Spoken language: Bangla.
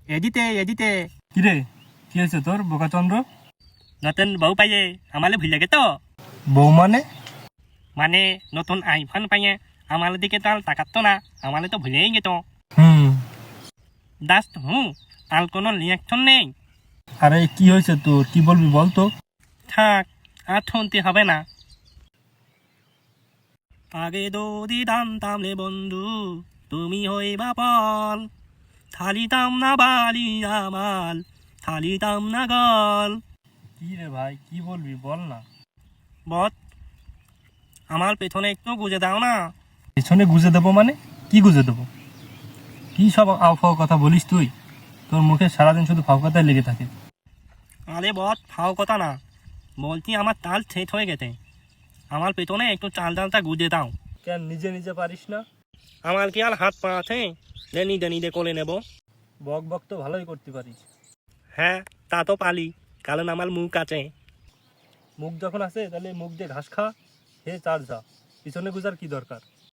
এদিতে কিরে কি হয়েছে তোর বোকাচন্দ্র? নতুন বউ পাইয়ে আমালে ভুলে গে তো বউ মানে? মানে নতুন আইফোন পাইয়ে আমার দিকে তাল তাকাতো না, আমালে তো ভুলেই গেত। হুম। দাস্ত তার কোনো রিয়াকশন নেই। আরে কি হয়েছে তোর, কি বলবি বল তো। থাক, আর শুনতে হবে না। আগে দৌদি টানতাম রে বন্ধু, তুমি হইবা পল, থালিতাম না বাড়ি আমার, থালিতাম না গল। কি রে ভাই, কি বলবি বল না। বট, আমার পেছনে একটু গুজে দাও না। পেছনে গুজে দেবো মানে? কি গুজে দেবো? কি সব আউফাও কথা বলিস তুই? তোর মুখে সারাদিন শুধু ফাও কথাই লেগে থাকে। আরে বট, ফাও কথা না, বলছি আমার তাল ছেট হয়ে গেছে, আমার পেছনে একটু চাল ডালটা গুজে দাও। কেন নিজে নিজে পারিস না? আমার কি আর হাত পা আছে যে নিজে নিজে করে নেব? বক বক তো ভালোই করতে পারিস। হ্যাঁ, তা তো পালি, কারণ আমার মুখ আছে। মুখ যখন আছে তাহলে মুখ দিয়ে ঘাস খা, খেয়ে চার যা, পিছনে গুজার কি দরকার?